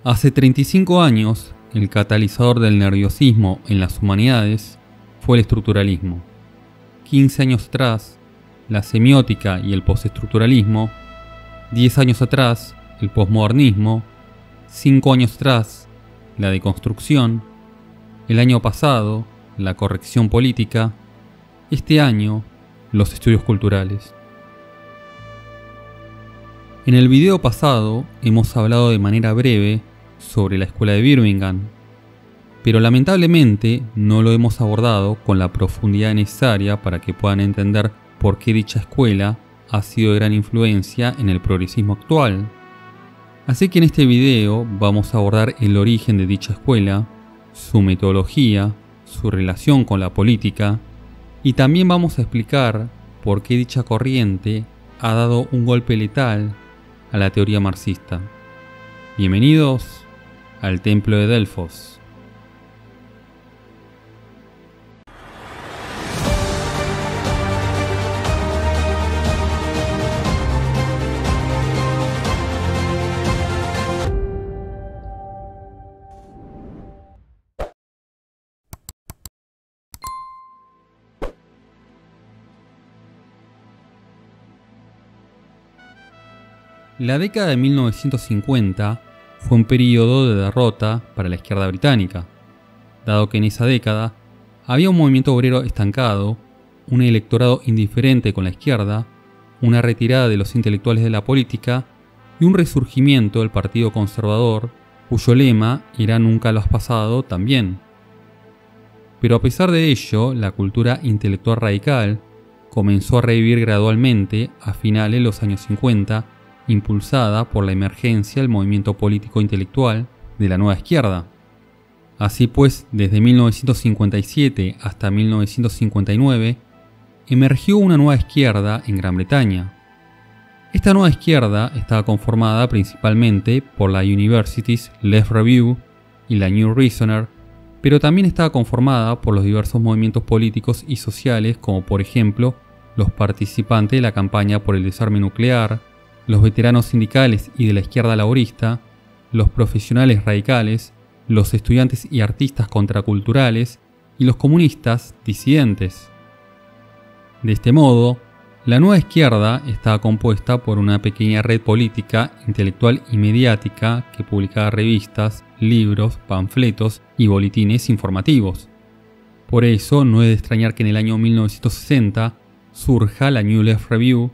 Hace 35 años, el catalizador del nerviosismo en las humanidades fue el estructuralismo. 15 años atrás, la semiótica y el postestructuralismo. 10 años atrás, el posmodernismo. 5 años atrás, la deconstrucción. El año pasado, la corrección política. Este año, los estudios culturales. En el video pasado hemos hablado de manera breve sobre la escuela de Birmingham, pero lamentablemente no lo hemos abordado con la profundidad necesaria para que puedan entender por qué dicha escuela ha sido de gran influencia en el progresismo actual. Así que en este video vamos a abordar el origen de dicha escuela, su metodología, su relación con la política, y también vamos a explicar por qué dicha corriente ha dado un golpe letal a la teoría marxista. Bienvenidos al Templo de Delfos. La década de 1950 fue un periodo de derrota para la izquierda británica, dado que en esa década había un movimiento obrero estancado, un electorado indiferente con la izquierda, una retirada de los intelectuales de la política y un resurgimiento del Partido Conservador, cuyo lema era "Nunca lo has pasado tan bien". Pero a pesar de ello, la cultura intelectual radical comenzó a revivir gradualmente a finales de los años 50, impulsada por la emergencia del movimiento político intelectual de la nueva izquierda. Así pues, desde 1957 hasta 1959, emergió una nueva izquierda en Gran Bretaña. Esta nueva izquierda estaba conformada principalmente por la Universities Left Review y la New Reasoner, pero también estaba conformada por los diversos movimientos políticos y sociales, como por ejemplo los participantes de la campaña por el desarme nuclear, los veteranos sindicales y de la izquierda laborista, los profesionales radicales, los estudiantes y artistas contraculturales y los comunistas disidentes. De este modo, la nueva izquierda estaba compuesta por una pequeña red política, intelectual y mediática que publicaba revistas, libros, panfletos y boletines informativos. Por eso no es de extrañar que en el año 1960 surja la New Left Review,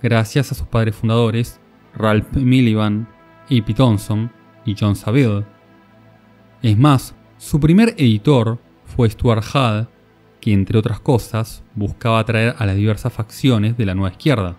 gracias a sus padres fundadores, Ralph Miliband, A.P. Thompson y John Saville. Es más, su primer editor fue Stuart Hall, que entre otras cosas buscaba atraer a las diversas facciones de la nueva izquierda.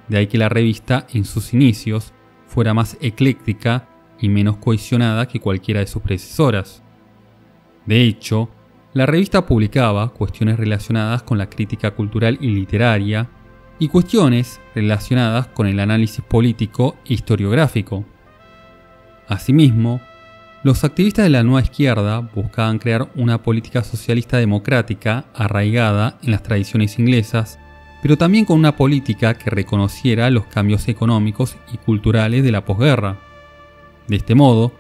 De ahí que la revista en sus inicios fuera más ecléctica y menos cohesionada que cualquiera de sus predecesoras. De hecho, la revista publicaba cuestiones relacionadas con la crítica cultural y literaria, y cuestiones relacionadas con el análisis político e historiográfico. Asimismo, los activistas de la nueva izquierda buscaban crear una política socialista democrática arraigada en las tradiciones inglesas, pero también con una política que reconociera los cambios económicos y culturales de la posguerra. De este modo,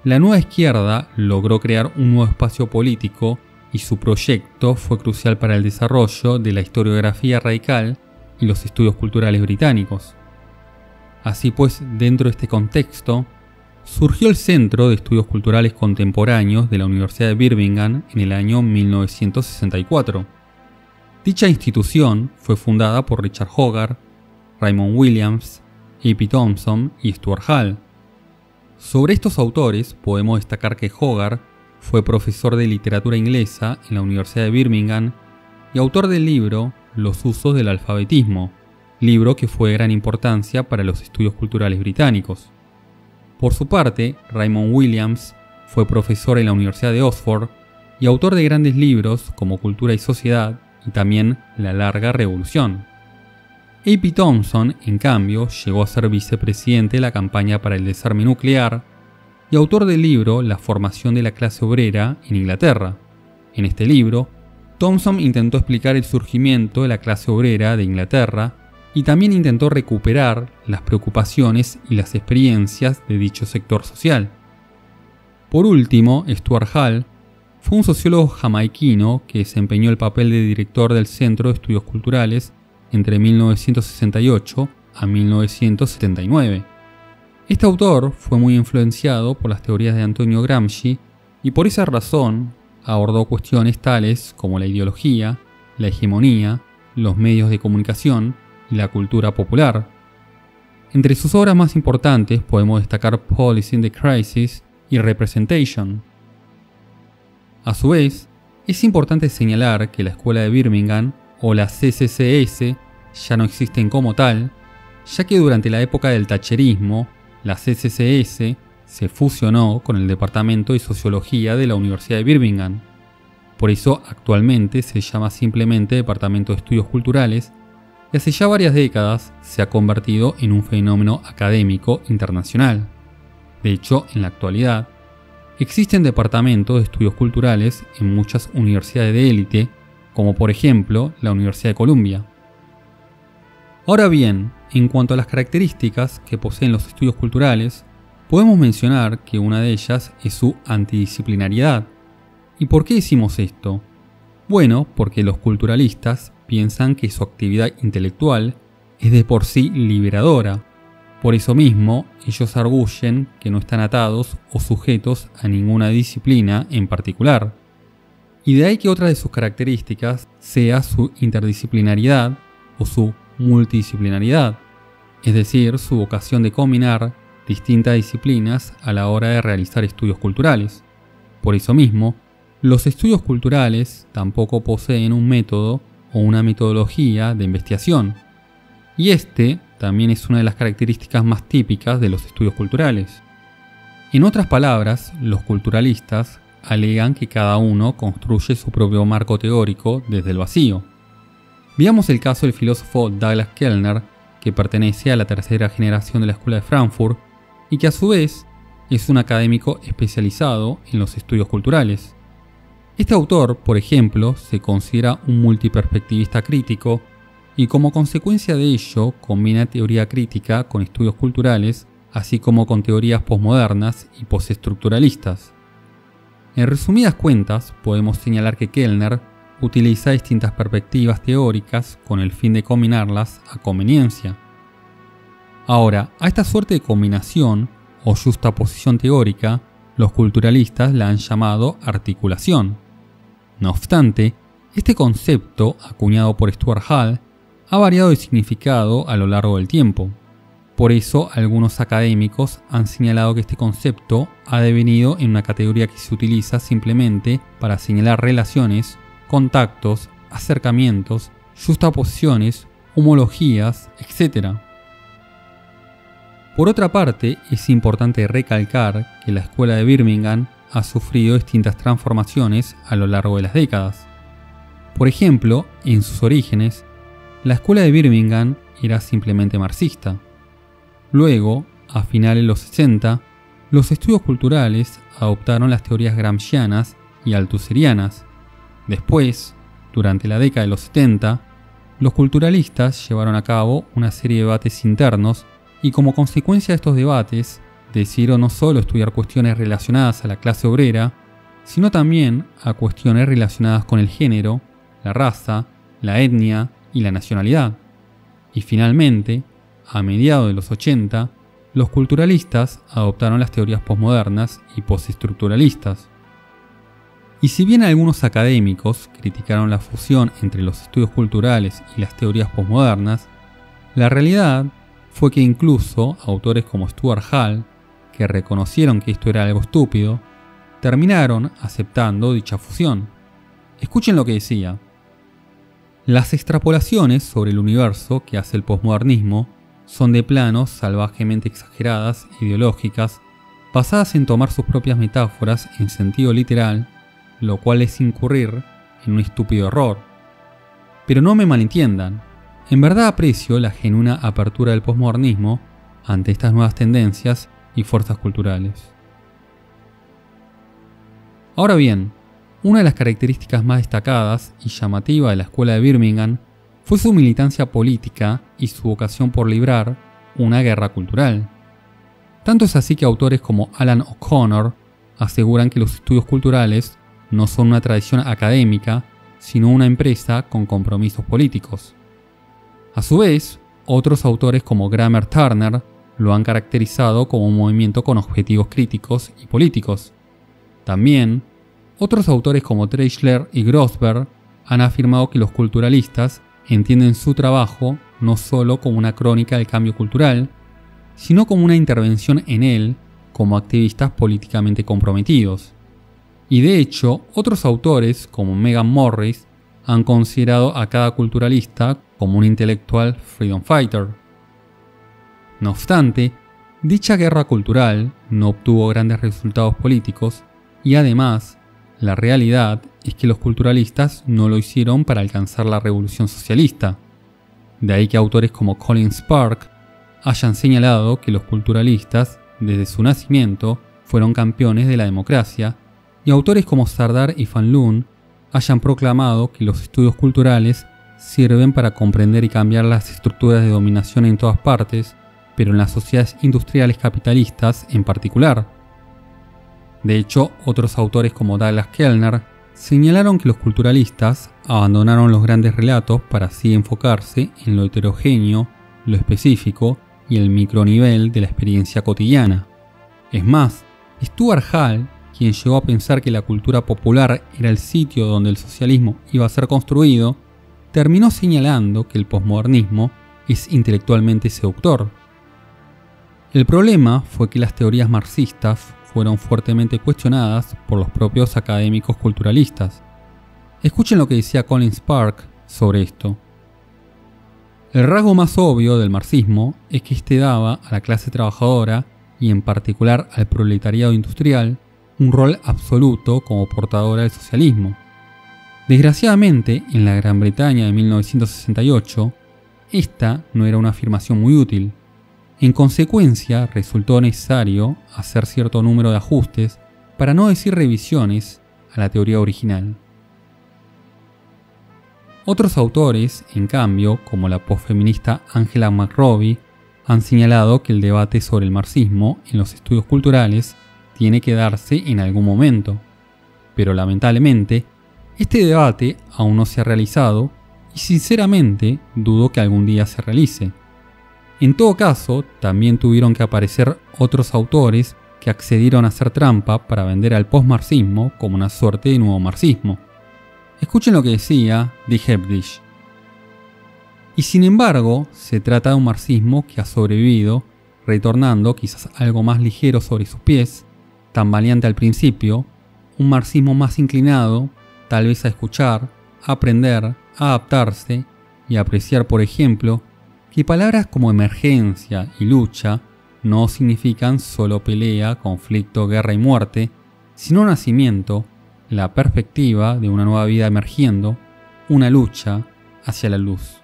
la nueva izquierda logró crear un nuevo espacio político y su proyecto fue crucial para el desarrollo de la historiografía radical y los estudios culturales británicos. Así pues, dentro de este contexto, surgió el Centro de Estudios Culturales Contemporáneos de la Universidad de Birmingham en el año 1964. Dicha institución fue fundada por Richard Hogarth, Raymond Williams, A.P. Thompson y Stuart Hall. Sobre estos autores podemos destacar que Hogarth fue profesor de literatura inglesa en la Universidad de Birmingham y autor del libro Los usos del alfabetismo, libro que fue de gran importancia para los estudios culturales británicos. Por su parte, Raymond Williams fue profesor en la Universidad de Oxford y autor de grandes libros como Cultura y Sociedad y también La Larga Revolución. A.P. Thompson, en cambio, llegó a ser vicepresidente de la campaña para el desarme nuclear y autor del libro La formación de la clase obrera en Inglaterra. En este libro, Thompson intentó explicar el surgimiento de la clase obrera de Inglaterra y también intentó recuperar las preocupaciones y las experiencias de dicho sector social. Por último, Stuart Hall fue un sociólogo jamaiquino que desempeñó el papel de director del Centro de Estudios Culturales entre 1968 a 1979. Este autor fue muy influenciado por las teorías de Antonio Gramsci y por esa razón abordó cuestiones tales como la ideología, la hegemonía, los medios de comunicación y la cultura popular. Entre sus obras más importantes podemos destacar Policy in the Crisis y Representation. A su vez, es importante señalar que la Escuela de Birmingham o la CCCS ya no existen como tal, ya que durante la época del Thatcherismo, la CCCS se fusionó con el Departamento de Sociología de la Universidad de Birmingham. Por eso actualmente se llama simplemente Departamento de Estudios Culturales y hace ya varias décadas se ha convertido en un fenómeno académico internacional. De hecho, en la actualidad, existen departamentos de estudios culturales en muchas universidades de élite, como por ejemplo la Universidad de Columbia. Ahora bien, en cuanto a las características que poseen los estudios culturales, podemos mencionar que una de ellas es su antidisciplinariedad. ¿Y por qué decimos esto? Bueno, porque los culturalistas piensan que su actividad intelectual es de por sí liberadora. Por eso mismo, ellos arguyen que no están atados o sujetos a ninguna disciplina en particular. Y de ahí que otra de sus características sea su interdisciplinariedad o su multidisciplinariedad, es decir, su vocación de combinar distintas disciplinas a la hora de realizar estudios culturales. Por eso mismo, los estudios culturales tampoco poseen un método o una metodología de investigación, y este también es una de las características más típicas de los estudios culturales. En otras palabras, los culturalistas alegan que cada uno construye su propio marco teórico desde el vacío. Veamos el caso del filósofo Douglas Kellner, que pertenece a la tercera generación de la Escuela de Frankfurt y que a su vez es un académico especializado en los estudios culturales. Este autor, por ejemplo, se considera un multiperspectivista crítico y como consecuencia de ello combina teoría crítica con estudios culturales, así como con teorías posmodernas y postestructuralistas. En resumidas cuentas, podemos señalar que Kellner utiliza distintas perspectivas teóricas con el fin de combinarlas a conveniencia. Ahora, a esta suerte de combinación o justaposición teórica, los culturalistas la han llamado articulación. No obstante, este concepto, acuñado por Stuart Hall, ha variado de significado a lo largo del tiempo. Por eso, algunos académicos han señalado que este concepto ha devenido en una categoría que se utiliza simplemente para señalar relaciones, contactos, acercamientos, justaposiciones, homologías, etc. Por otra parte, es importante recalcar que la Escuela de Birmingham ha sufrido distintas transformaciones a lo largo de las décadas. Por ejemplo, en sus orígenes, la Escuela de Birmingham era simplemente marxista. Luego, a finales de los 60, los estudios culturales adoptaron las teorías gramscianas y althuserianas. Después, durante la década de los 70, los culturalistas llevaron a cabo una serie de debates internos y como consecuencia de estos debates, decidieron no solo estudiar cuestiones relacionadas a la clase obrera, sino también a cuestiones relacionadas con el género, la raza, la etnia y la nacionalidad. Y finalmente, a mediados de los 80, los culturalistas adoptaron las teorías posmodernas y postestructuralistas. Y si bien algunos académicos criticaron la fusión entre los estudios culturales y las teorías posmodernas, la realidad fue que incluso autores como Stuart Hall, que reconocieron que esto era algo estúpido, terminaron aceptando dicha fusión. Escuchen lo que decía. Las extrapolaciones sobre el universo que hace el posmodernismo son de plano salvajemente exageradas e ideológicas, basadas en tomar sus propias metáforas en sentido literal, lo cual es incurrir en un estúpido error. Pero no me malentiendan, en verdad aprecio la genuina apertura del posmodernismo ante estas nuevas tendencias y fuerzas culturales. Ahora bien, una de las características más destacadas y llamativa de la Escuela de Birmingham fue su militancia política y su vocación por librar una guerra cultural. Tanto es así que autores como Alan O'Connor aseguran que los estudios culturales no son una tradición académica, sino una empresa con compromisos políticos. A su vez, otros autores como Grammer Turner lo han caracterizado como un movimiento con objetivos críticos y políticos. También, otros autores como Treichler y Grossberg han afirmado que los culturalistas entienden su trabajo no solo como una crónica del cambio cultural, sino como una intervención en él como activistas políticamente comprometidos. Y de hecho, otros autores como Megan Morris han considerado a cada culturalista como un intelectual freedom fighter. No obstante, dicha guerra cultural no obtuvo grandes resultados políticos y además, la realidad es que los culturalistas no lo hicieron para alcanzar la revolución socialista. De ahí que autores como Colin Spark hayan señalado que los culturalistas, desde su nacimiento, fueron campeones de la democracia, y autores como Sardar y Van Loon hayan proclamado que los estudios culturales sirven para comprender y cambiar las estructuras de dominación en todas partes, pero en las sociedades industriales capitalistas en particular. De hecho, otros autores como Douglas Kellner señalaron que los culturalistas abandonaron los grandes relatos para así enfocarse en lo heterogéneo, lo específico y el micronivel de la experiencia cotidiana. Es más, Stuart Hall, quien llegó a pensar que la cultura popular era el sitio donde el socialismo iba a ser construido, terminó señalando que el posmodernismo es intelectualmente seductor. El problema fue que las teorías marxistas fueron fuertemente cuestionadas por los propios académicos culturalistas. Escuchen lo que decía Colin Spark sobre esto. El rasgo más obvio del marxismo es que éste daba a la clase trabajadora, y en particular al proletariado industrial, un rol absoluto como portadora del socialismo. Desgraciadamente, en la Gran Bretaña de 1968, esta no era una afirmación muy útil. En consecuencia, resultó necesario hacer cierto número de ajustes, para no decir revisiones, a la teoría original. Otros autores, en cambio, como la posfeminista Angela McRobbie, han señalado que el debate sobre el marxismo en los estudios culturales tiene que darse en algún momento, pero lamentablemente, este debate aún no se ha realizado y sinceramente dudo que algún día se realice. En todo caso, también tuvieron que aparecer otros autores que accedieron a hacer trampa para vender al postmarxismo como una suerte de nuevo marxismo. Escuchen lo que decía Dee Hebdish. Y sin embargo, se trata de un marxismo que ha sobrevivido, retornando quizás algo más ligero sobre sus pies, tambaleante al principio, un marxismo más inclinado, tal vez a escuchar, a aprender, a adaptarse y a apreciar, por ejemplo, que palabras como emergencia y lucha no significan solo pelea, conflicto, guerra y muerte, sino nacimiento, la perspectiva de una nueva vida emergiendo, una lucha hacia la luz.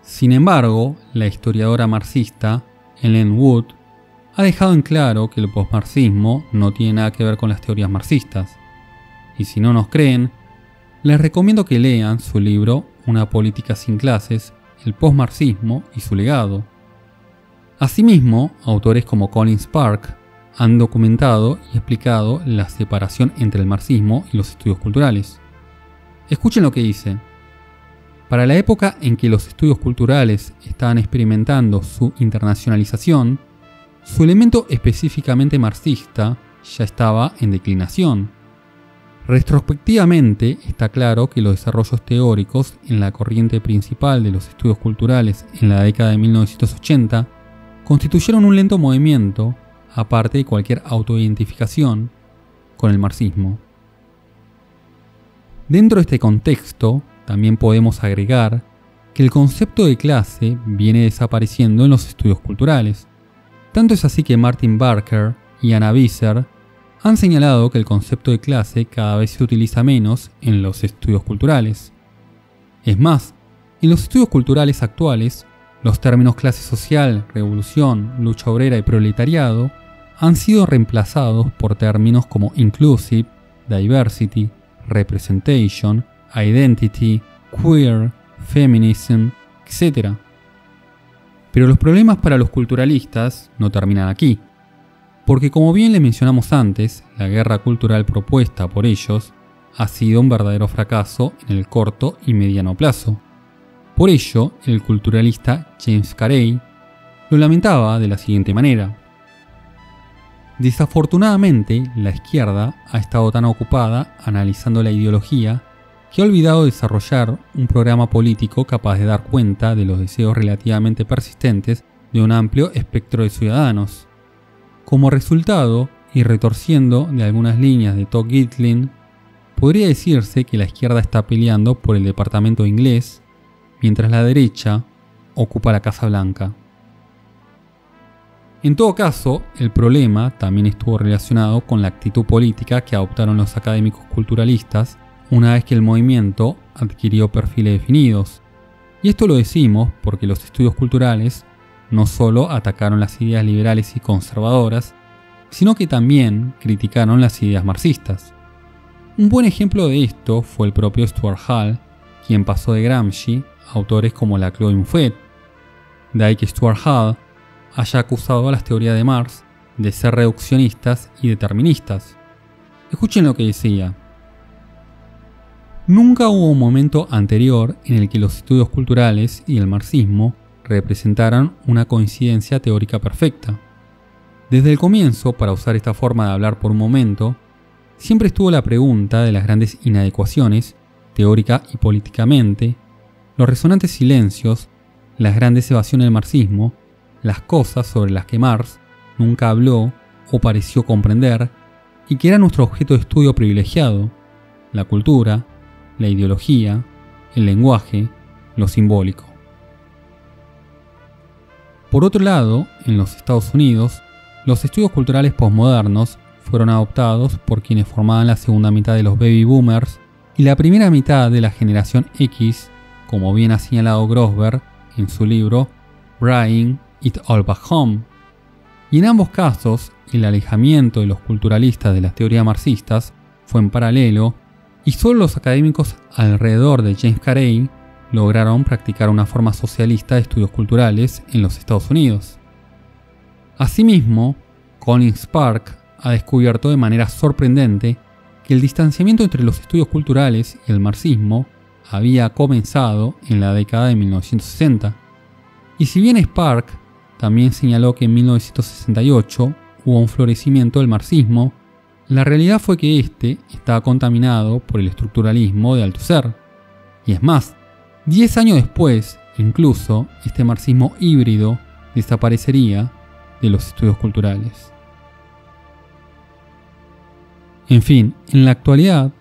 Sin embargo, la historiadora marxista Ellen Wood ha dejado en claro que el posmarxismo no tiene nada que ver con las teorías marxistas. Y si no nos creen, les recomiendo que lean su libro Una política sin clases, el posmarxismo y su legado. Asimismo, autores como Colin Spark han documentado y explicado la separación entre el marxismo y los estudios culturales. Escuchen lo que dice. Para la época en que los estudios culturales estaban experimentando su internacionalización, su elemento específicamente marxista ya estaba en declinación. Retrospectivamente está claro que los desarrollos teóricos en la corriente principal de los estudios culturales en la década de 1980 constituyeron un lento movimiento, aparte de cualquier autoidentificación, con el marxismo. Dentro de este contexto, también podemos agregar que el concepto de clase viene desapareciendo en los estudios culturales. Tanto es así que Martin Barker y Anna Visser han señalado que el concepto de clase cada vez se utiliza menos en los estudios culturales. Es más, en los estudios culturales actuales, los términos clase social, revolución, lucha obrera y proletariado han sido reemplazados por términos como inclusive, diversity, representation, identity, queer, feminism, etc. Pero los problemas para los culturalistas no terminan aquí. Porque como bien le mencionamos antes, la guerra cultural propuesta por ellos ha sido un verdadero fracaso en el corto y mediano plazo. Por ello, el culturalista James Carey lo lamentaba de la siguiente manera: desafortunadamente, la izquierda ha estado tan ocupada analizando la ideología que ha olvidado desarrollar un programa político capaz de dar cuenta de los deseos relativamente persistentes de un amplio espectro de ciudadanos. Como resultado, y retorciendo de algunas líneas de Todd Gitlin, podría decirse que la izquierda está peleando por el departamento inglés, mientras la derecha ocupa la Casa Blanca. En todo caso, el problema también estuvo relacionado con la actitud política que adoptaron los académicos culturalistas una vez que el movimiento adquirió perfiles definidos. Y esto lo decimos porque los estudios culturales no solo atacaron las ideas liberales y conservadoras, sino que también criticaron las ideas marxistas. Un buen ejemplo de esto fue el propio Stuart Hall, quien pasó de Gramsci a autores como Laclau y Moffett. De ahí que Stuart Hall haya acusado a las teorías de Marx de ser reduccionistas y deterministas. Escuchen lo que decía: nunca hubo un momento anterior en el que los estudios culturales y el marxismo representaran una coincidencia teórica perfecta. Desde el comienzo, para usar esta forma de hablar por un momento, siempre estuvo la pregunta de las grandes inadecuaciones, teórica y políticamente, los resonantes silencios, las grandes evasiones del marxismo, las cosas sobre las que Marx nunca habló o pareció comprender y que era nuestro objeto de estudio privilegiado: la cultura, la ideología, el lenguaje, lo simbólico. Por otro lado, en los Estados Unidos, los estudios culturales posmodernos fueron adoptados por quienes formaban la segunda mitad de los baby boomers y la primera mitad de la generación X, como bien ha señalado Grossberg en su libro Bringing It All Back Home. Y en ambos casos, el alejamiento de los culturalistas de las teorías marxistas fue en paralelo, y solo los académicos alrededor de James Carey lograron practicar una forma socialista de estudios culturales en los Estados Unidos. Asimismo, Colin Spark ha descubierto de manera sorprendente que el distanciamiento entre los estudios culturales y el marxismo había comenzado en la década de 1960. Y si bien Spark también señaló que en 1968 hubo un florecimiento del marxismo, la realidad fue que este estaba contaminado por el estructuralismo de Althusser. Y es más, 10 años después, incluso, este marxismo híbrido desaparecería de los estudios culturales. En fin, en la actualidad,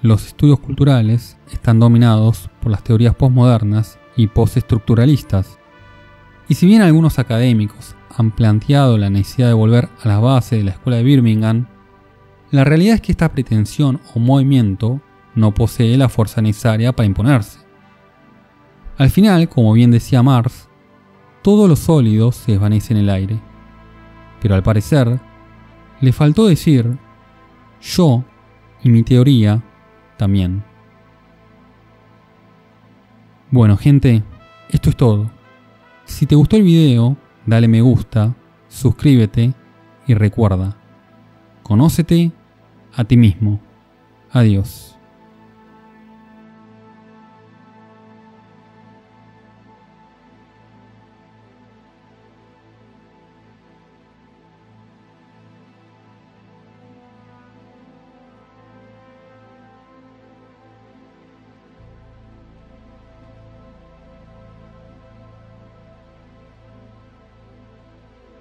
los estudios culturales están dominados por las teorías posmodernas y postestructuralistas. Y si bien algunos académicos han planteado la necesidad de volver a la base de la escuela de Birmingham, la realidad es que esta pretensión o movimiento no posee la fuerza necesaria para imponerse. Al final, como bien decía Marx, todo lo sólido se desvanece en el aire. Pero al parecer, le faltó decir: yo y mi teoría también. Bueno, gente, esto es todo. Si te gustó el video, dale me gusta, suscríbete y recuerda: conócete a ti mismo. Adiós.